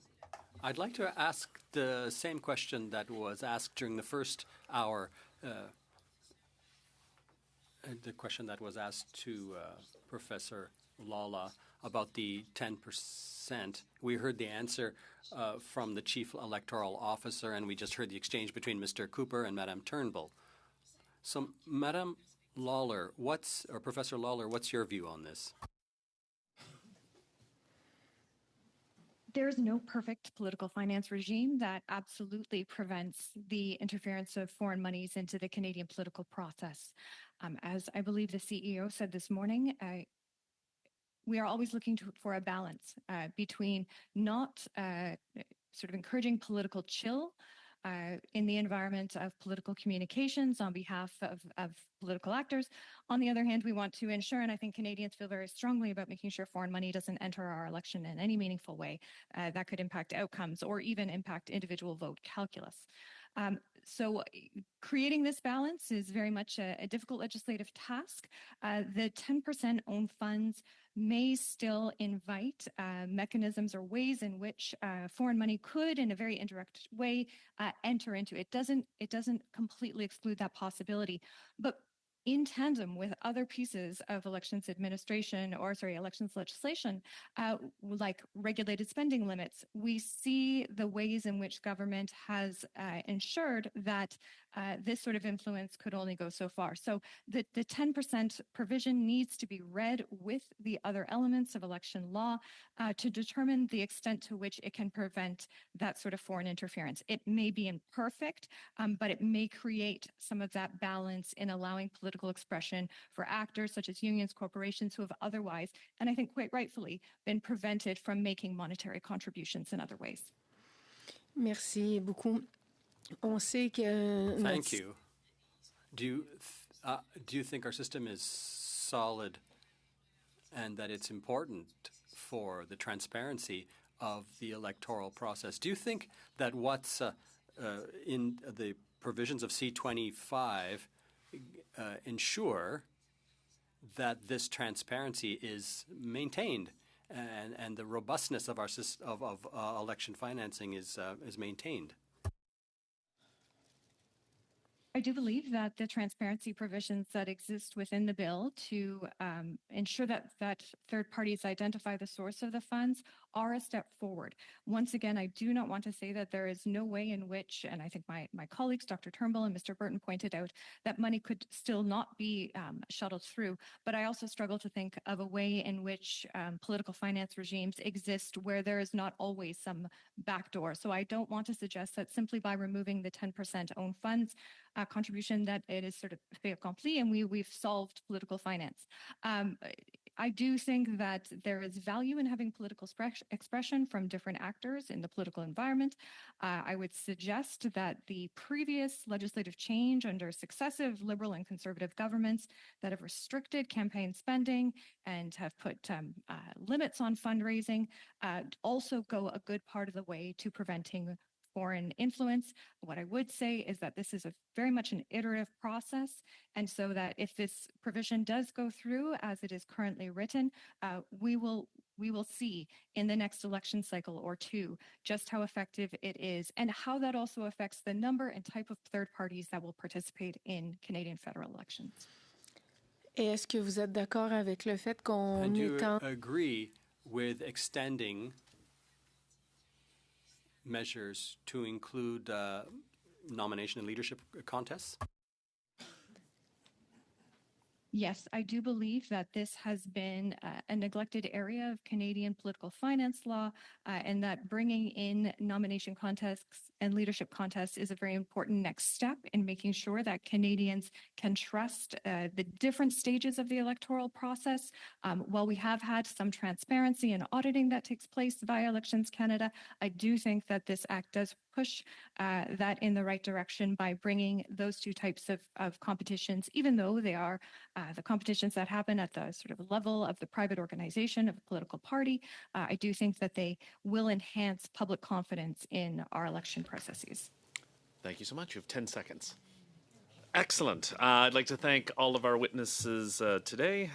S8: I'd like to ask the same question that was asked during the first hour, the question that was asked to Professor Lawler about the 10%. We heard the answer from the Chief Electoral Officer, and we just heard the exchange between Mr. Cooper and Madame Turnbull. So, Madame Lawler, Professor Lawler, what's your view on this?
S3: There's no perfect political finance regime that absolutely prevents the interference of foreign monies into the Canadian political process. As I believe the CEO said this morning, we are always looking for a balance between not sort of encouraging political chill in the environment of political communications on behalf of political actors. On the other hand, we want to ensure, and I think Canadians feel very strongly about making sure foreign money doesn't enter our election in any meaningful way that could impact outcomes or even impact individual vote calculus. So creating this balance is very much a difficult legislative task. The 10% owned funds may still invite mechanisms or ways in which foreign money could, in a very indirect way, enter into it. It doesn't completely exclude that possibility, but in tandem with other pieces of elections legislation, like regulated spending limits, we see the ways in which government has ensured that this sort of influence could only go so far. So the 10% provision needs to be read with the other elements of election law to determine the extent to which it can prevent that sort of foreign interference. It may be imperfect, but it may create some of that balance in allowing political expression for actors such as unions, corporations who have otherwise, and I think quite rightfully, been prevented from making monetary contributions in other ways.
S11: Merci beaucoup. On sait que
S8: Thank you. Do you think our system is solid and that it's important for the transparency of the electoral process? Do you think that what's in the provisions of C-25 ensure that this transparency is maintained and the robustness of our of election financing is maintained?
S3: I do believe that the transparency provisions that exist within the bill to ensure that third parties identify the source of the funds are a step forward. Once again, I do not want to say that there is no way in which, and I think my colleagues, Dr. Turnbull and Mr. Burton, pointed out that money could still not be shuttled through, but I also struggle to think of a way in which political finance regimes exist where there is not always some backdoor. So I don't want to suggest that simply by removing the 10% owned funds contribution that it is sort of fait accompli and we've solved political finance. I do think that there is value in having political expression from different actors in the political environment. I would suggest that the previous legislative change under successive Liberal and Conservative governments that have restricted campaign spending and have put limits on fundraising also go a good part of the way to preventing foreign influence. What I would say is that this is very much an iterative process, and so that if this provision does go through as it is currently written, we will see in the next election cycle or two just how effective it is and how that also affects the number and type of third parties that will participate in Canadian federal elections.
S11: Et est-ce que vous êtes d'accord avec le fait qu'on
S8: And do you
S11: étend...
S8: agree with extending measures to include nomination and leadership contests?
S3: Yes, I do believe that this has been a neglected area of Canadian political finance law, and that bringing in nomination contests and leadership contests is a very important next step in making sure that Canadians can trust the different stages of the electoral process. While we have had some transparency and auditing that takes place via Elections Canada, I do think that this act does push that in the right direction by bringing those two types of competitions, even though they are the competitions that happen at the sort of level of the private organization of a political party. I do think that they will enhance public confidence in our election processes.
S1: Thank you so much. You have 10 seconds. Excellent. I'd like to thank all of our witnesses today.